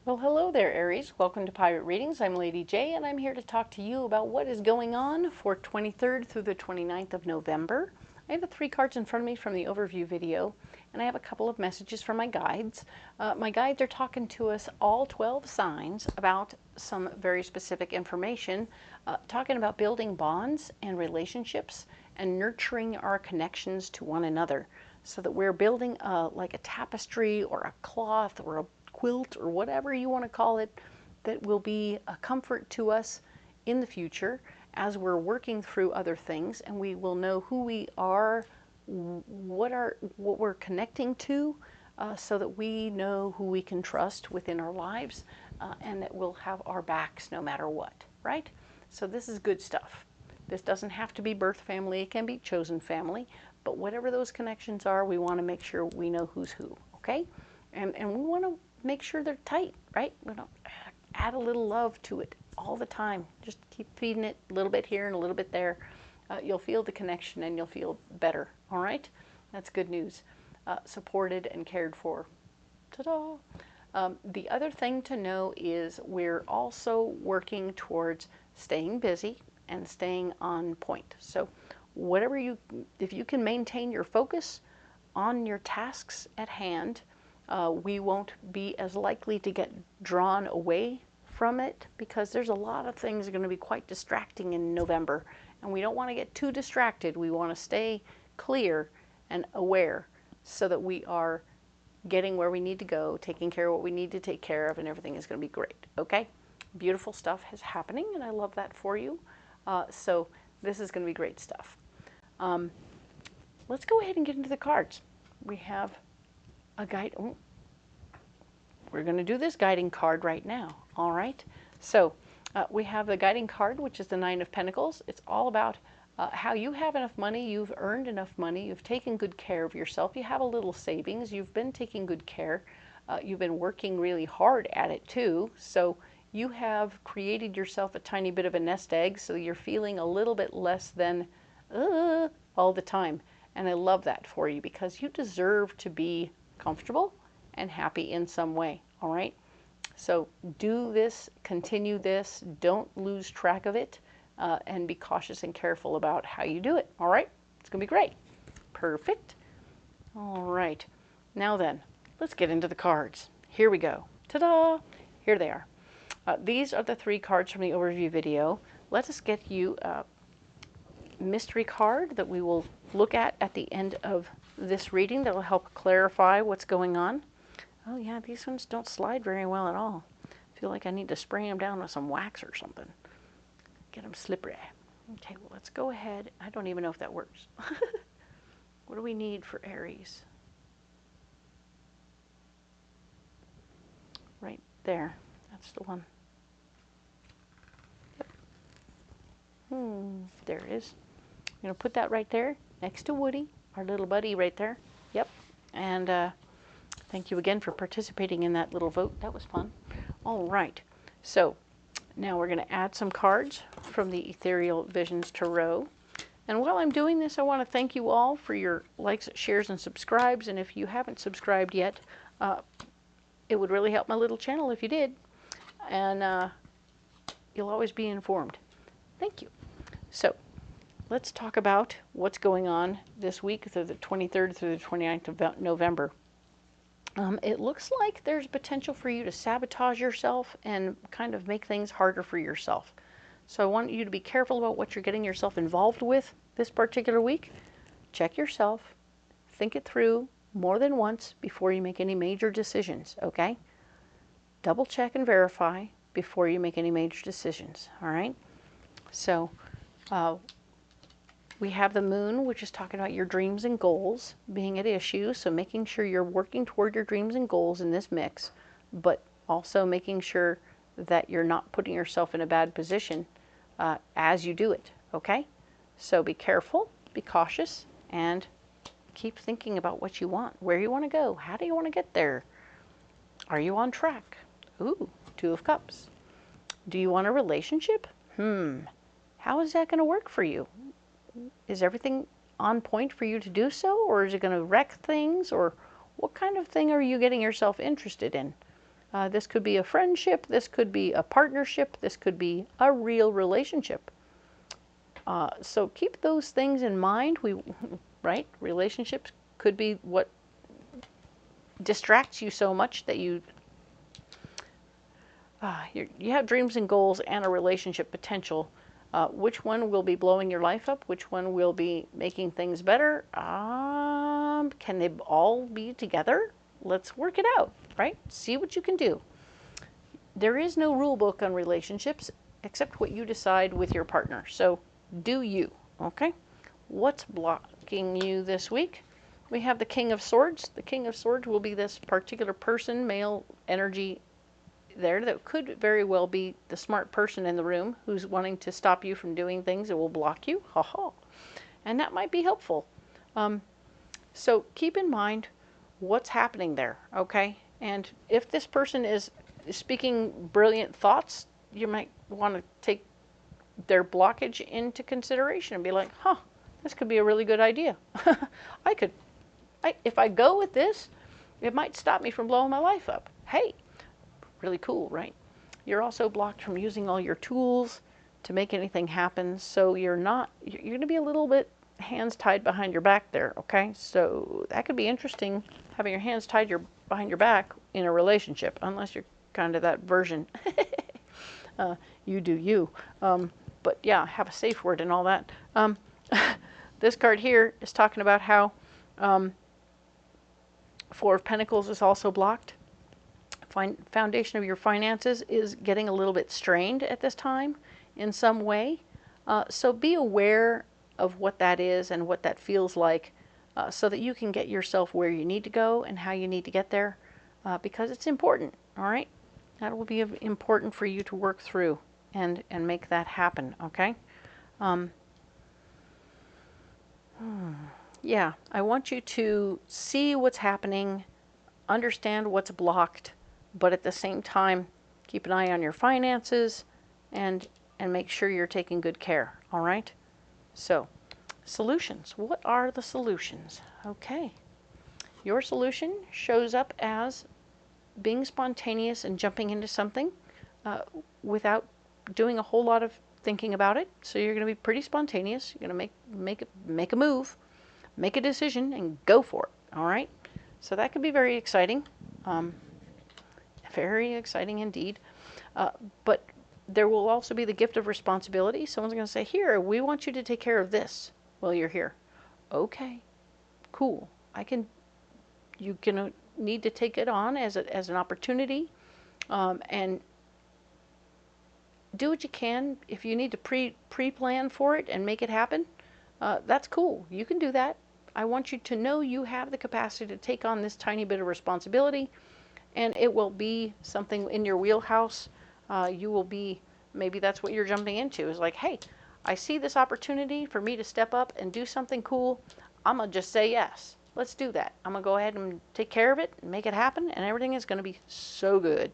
Well, hello there, Aries. Welcome to Pirate Readings. I'm Lady J, and I'm here to talk to you about what is going on for 23rd through the 29th of November. I have the 3 cards in front of me from the overview video, and I have a couple of messages from my guides. My guides are talking to us, all 12 signs, about some very specific information, talking about building bonds and relationships and nurturing our connections to one another, so that we're building like a tapestry or a cloth or a quilt or whatever you want to call it, that will be a comfort to us in the future as we're working through other things, and we will know who we are, what we're connecting to, so that we know who we can trust within our lives, and that we'll have our backs no matter what, right? So this is good stuff. This doesn't have to be birth family, it can be chosen family, but whatever those connections are, we want to make sure we know who's who, okay? And we want to make sure they're tight, right? We don't add a little love to it all the time. Just keep feeding it a little bit here and a little bit there. You'll feel the connection and you'll feel better, all right? That's good news. Supported and cared for. Ta-da! The other thing to know is we're also working towards staying busy and staying on point. So if you can maintain your focus on your tasks at hand, we won't be as likely to get drawn away from it, because there's a lot of things that are going to be quite distracting in November, and we don't want to get too distracted. We want to stay clear and aware so that we are getting where we need to go, taking care of what we need to take care of, and everything is going to be great, okay? Beautiful stuff is happening, and I love that for you. So this is going to be great stuff. Let's go ahead and get into the cards. We have a guide. Oh, we're going to do this guiding card right now. All right. So we have the guiding card, which is the 9 of Pentacles. It's all about how you have enough money, you've earned enough money, you've taken good care of yourself, you have a little savings, you've been taking good care, you've been working really hard at it too. So you have created yourself a tiny bit of a nest egg, so you're feeling a little bit less than all the time. And I love that for you, because you deserve to be comfortable and happy in some way, all right? So do this, continue this, don't lose track of it, and be cautious and careful about how you do it, all right? It's going to be great. Perfect. All right. Now then, let's get into the cards. Here we go. Ta-da! Here they are. These are the 3 cards from the overview video. Let us get you a mystery card that we will look at the end of this reading that will help clarify what's going on. Oh yeah, these ones don't slide very well at all. I feel like I need to spray them down with some wax or something. Get them slippery. Okay, well, let's go ahead. I don't even know if that works. What do we need for Aries? Right there. That's the one. Yep. There it is. I'm going to put that right there next to Woody, our little buddy right there. Yep. And thank you again for participating in that little vote. That was fun. All right. So now we're going to add some cards from the Ethereal Visions Tarot. And while I'm doing this, I want to thank you all for your likes, shares, and subscribes. And if you haven't subscribed yet, it would really help my little channel if you did. And you'll always be informed. Thank you. So let's talk about what's going on this week, through the 23rd through the 29th of November. It looks like there's potential for you to sabotage yourself and kind of make things harder for yourself. So I want you to be careful about what you're getting yourself involved with this particular week. Check yourself, think it through more than once before you make any major decisions, okay? Double check and verify before you make any major decisions, all right? So we have the moon, which is talking about your dreams and goals being at issue. So making sure you're working toward your dreams and goals in this mix, but also making sure that you're not putting yourself in a bad position as you do it, okay? So be careful, be cautious, and keep thinking about what you want, where you want to go, how do you want to get there? Are you on track? Ooh, 2 of Cups. Do you want a relationship? How is that going to work for you? Is everything on point for you to do so, or is it going to wreck things, or what kind of thing are you getting yourself interested in? This could be a friendship, this could be a partnership, this could be a real relationship. So keep those things in mind. Right? Relationships could be what distracts you so much that you have dreams and goals and a relationship potential. Which one will be blowing your life up? Which one will be making things better? Can they all be together? Let's work it out, right? See what you can do. There is no rule book on relationships except what you decide with your partner. So do you, okay? What's blocking you this week? We have the King of Swords. The King of Swords will be this particular person, male energy there, that could very well be the smart person in the room who's wanting to stop you from doing things that will block you. Ha ha. And that might be helpful. So keep in mind what's happening there, okay? And if this person is speaking brilliant thoughts, you might want to take their blockage into consideration and be like, huh, this could be a really good idea. If I go with this, it might stop me from blowing my life up. Hey, really cool, right? You're also blocked from using all your tools to make anything happen, so you're going to be a little bit hands tied behind your back there, okay? So that could be interesting, having your hands tied behind your back in a relationship, unless you're kind of that version. You do you. But yeah, have a safe word and all that. This card here is talking about how Four of Pentacles is also blocked. Foundation of your finances is getting a little bit strained at this time in some way. So be aware of what that is and what that feels like, so that you can get yourself where you need to go and how you need to get there, because it's important, all right? That will be important for you to work through and make that happen, okay? Yeah, I want you to see what's happening, understand what's blocked, but at the same time, keep an eye on your finances and make sure you're taking good care, all right? So, solutions. What are the solutions? Okay. Your solution shows up as being spontaneous and jumping into something without doing a whole lot of thinking about it. So you're going to be pretty spontaneous. You're going to make a move, make a decision, and go for it, all right? So that could be very exciting. Very exciting indeed. But there will also be the gift of responsibility. Someone's going to say, here, we want you to take care of this while you're here. Okay, cool. You can need to take it on as an opportunity, and do what you can. If you need to pre-plan for it and make it happen, that's cool. You can do that. I want you to know you have the capacity to take on this tiny bit of responsibility, and it will be something in your wheelhouse. You will be, maybe that's what you're jumping into, is like, hey, I see this opportunity for me to step up and do something cool. I'm going to just say yes. Let's do that. I'm going to go ahead and take care of it and make it happen, and everything is going to be so good.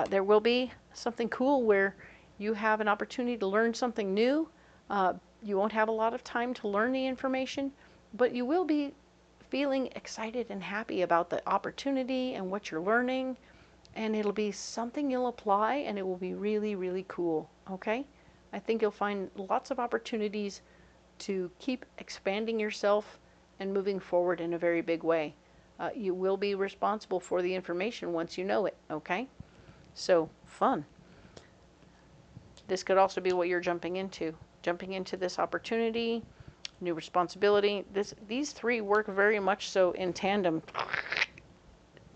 There will be something cool where you have an opportunity to learn something new. You won't have a lot of time to learn the information, but you will be feeling excited and happy about the opportunity and what you're learning, and it'll be something you'll apply, and it will be really, really cool, okay? I think you'll find lots of opportunities to keep expanding yourself and moving forward in a very big way. You will be responsible for the information once you know it, okay? So, fun. This could also be what you're jumping into this opportunity, new responsibility. These three work very much so in tandem.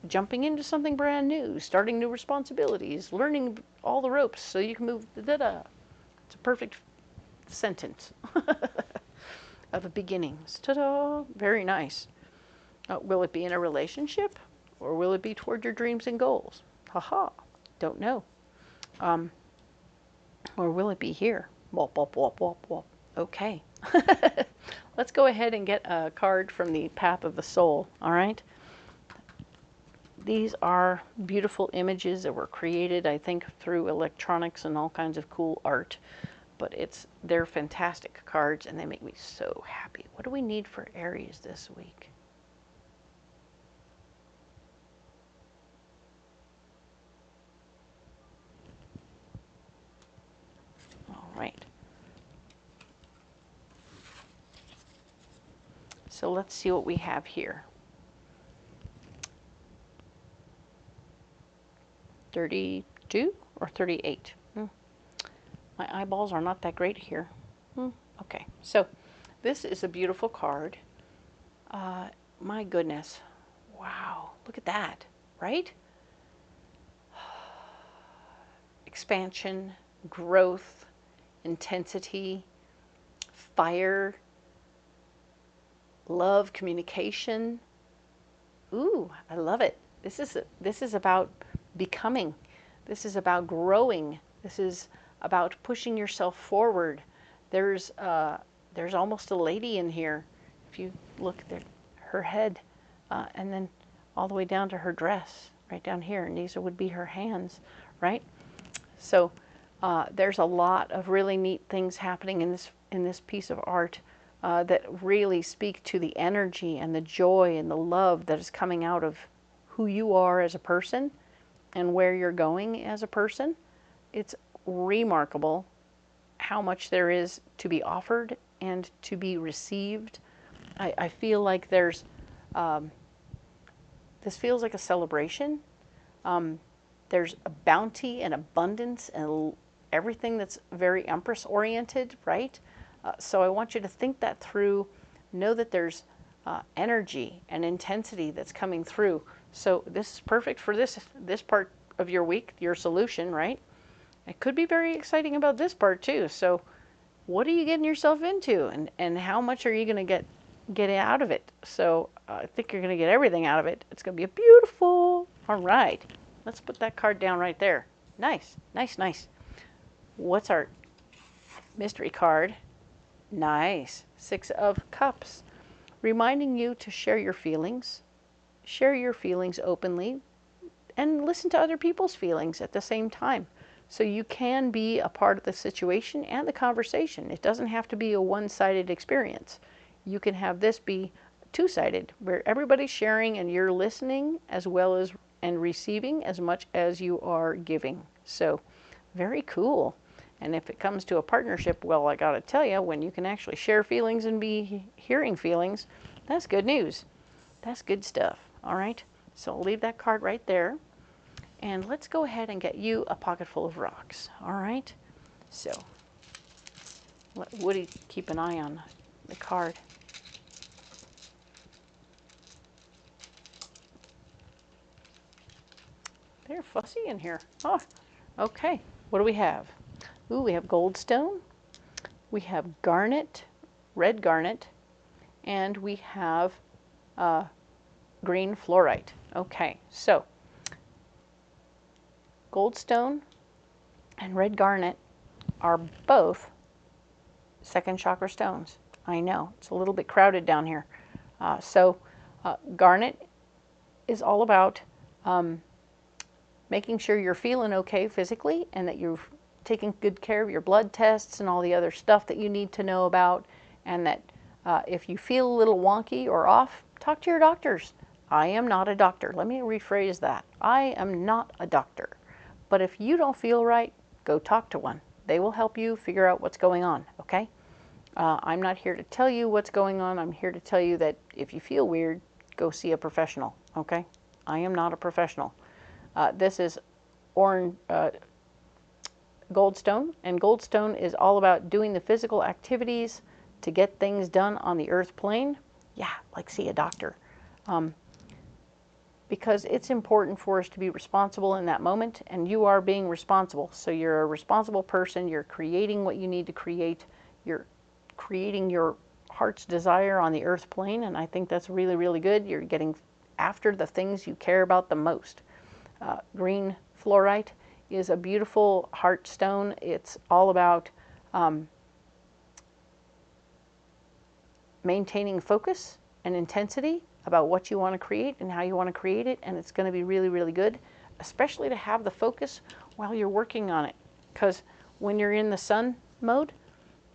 Jumping into something brand new, starting new responsibilities, learning all the ropes so you can move. Da-da. It's a perfect sentence of a beginnings. Ta-da! Very nice. Will it be in a relationship, or will it be toward your dreams and goals? Haha. Don't know. Or will it be here? Wop, wop, wop, wop, wop. Okay. Let's go ahead and get a card from the Path of the Soul, all right? These are beautiful images that were created, I think, through electronics and all kinds of cool art. But they're fantastic cards, and they make me so happy. What do we need for Aries this week? So let's see what we have here. 32 or 38? My eyeballs are not that great here. Okay, so this is a beautiful card. My goodness. Wow, look at that, right? Expansion, growth, intensity, fire, love, communication. Ooh, I love it. This is about becoming. This is about growing. This is about pushing yourself forward. There's almost a lady in here. If you look at her head, and then all the way down to her dress, right down here, and these would be her hands, right? So there's a lot of really neat things happening in this piece of art that really speak to the energy and the joy and the love that is coming out of who you are as a person and where you're going as a person. It's remarkable how much there is to be offered and to be received. I feel like there's this feels like a celebration. There's a bounty and abundance and everything that's very Empress oriented, right? So I want you to think that through. Know that there's energy and intensity that's coming through. So this is perfect for this part of your week, your solution, right? It could be very exciting about this part too. So what are you getting yourself into, and how much are you going to get out of it? So I think you're going to get everything out of it. It's going to be a beautiful. All right. Let's put that card down right there. Nice, nice, nice. What's our mystery card? Nice. 6 of Cups. Reminding you to share your feelings. Share your feelings openly and listen to other people's feelings at the same time. So you can be a part of the situation and the conversation. It doesn't have to be a one-sided experience. You can have this be two-sided, where everybody's sharing and you're listening as well as and receiving as much as you are giving. So very cool. And if it comes to a partnership, well, I got to tell you, when you can actually share feelings and be hearing feelings, that's good news. That's good stuff. All right. So I'll leave that card right there. And let's go ahead and get you a pocket full of rocks. All right. So let Woody keep an eye on the card. They're fussy in here. Oh, okay. What do we have? Ooh, we have goldstone, we have garnet, red garnet, and we have green fluorite. Okay, so goldstone and red garnet are both second chakra stones. I know, it's a little bit crowded down here. Garnet is all about making sure you're feeling okay physically and that you're taking good care of your blood tests and all the other stuff that you need to know about, and that if you feel a little wonky or off, talk to your doctors. I am not a doctor. Let me rephrase that. I am not a doctor. But if you don't feel right, go talk to one. They will help you figure out what's going on, okay? I'm not here to tell you what's going on. I'm here to tell you that if you feel weird, go see a professional, okay? I am not a professional. This is goldstone, and goldstone is all about doing the physical activities to get things done on the earth plane. Yeah, like see a doctor. Because it's important for us to be responsible in that moment, and you are being responsible. So you're a responsible person, you're creating what you need to create, you're creating your heart's desire on the earth plane, and I think that's really, really good. You're getting after the things you care about the most. Green fluorite is a beautiful heart stone. It's all about maintaining focus and intensity about what you want to create and how you want to create it, and it's going to be really, really good, especially to have the focus while you're working on it, because when you're in the sun mode,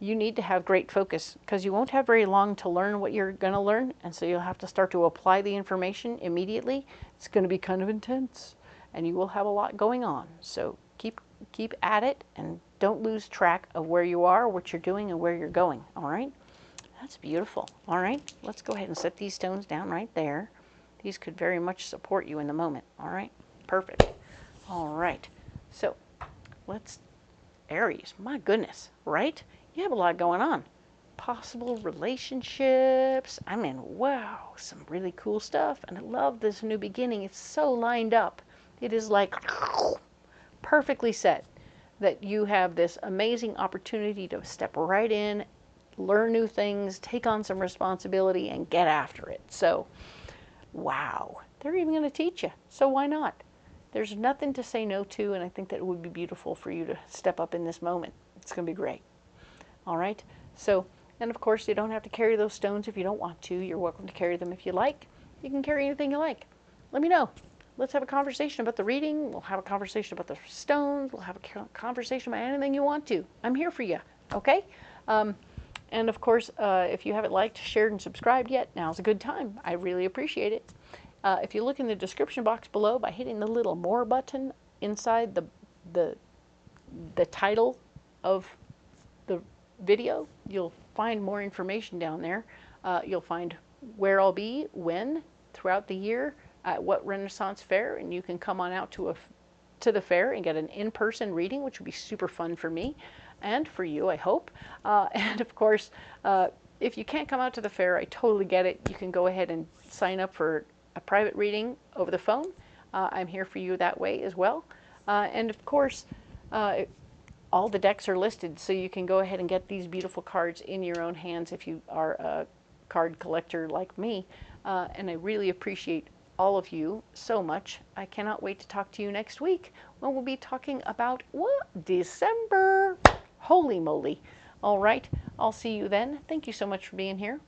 you need to have great focus, because you won't have very long to learn what you're going to learn, and so you'll have to start to apply the information immediately. It's going to be kind of intense, and you will have a lot going on. So keep at it, and don't lose track of where you are, what you're doing, and where you're going. All right. That's beautiful. All right, let's go ahead and set these stones down right there. These could very much support you in the moment. All right, perfect. All right, so let's, Aries, my goodness, right? You have a lot going on. Possible relationships. I mean, wow, some really cool stuff. And I love this new beginning. It's so lined up. It is like perfectly set that you have this amazing opportunity to step right in, learn new things, take on some responsibility, and get after it. So, wow, they're even going to teach you. So why not? There's nothing to say no to, and I think that it would be beautiful for you to step up in this moment. It's going to be great. All right? So, and of course, you don't have to carry those stones if you don't want to. You're welcome to carry them if you like. You can carry anything you like. Let me know. Let's have a conversation about the reading. We'll have a conversation about the stones. We'll have a conversation about anything you want to. I'm here for you. Okay? And of course, if you haven't liked, shared, and subscribed yet, now's a good time. I really appreciate it. If you look in the description box below by hitting the little more button inside the title of the video, you'll find more information down there. You'll find where I'll be, when, throughout the year, at what Renaissance fair, and you can come on out to the fair and get an in-person reading, which would be super fun for me and for you, I hope. And of course, if you can't come out to the fair, I totally get it. You can go ahead and sign up for a private reading over the phone. I'm here for you that way as well. And of course, all the decks are listed, so you can go ahead and get these beautiful cards in your own hands if you are a card collector like me. And I really appreciate all of you so much. I cannot wait to talk to you next week when we'll be talking about what? December. Holy moly. All right, I'll see you then. Thank you so much for being here.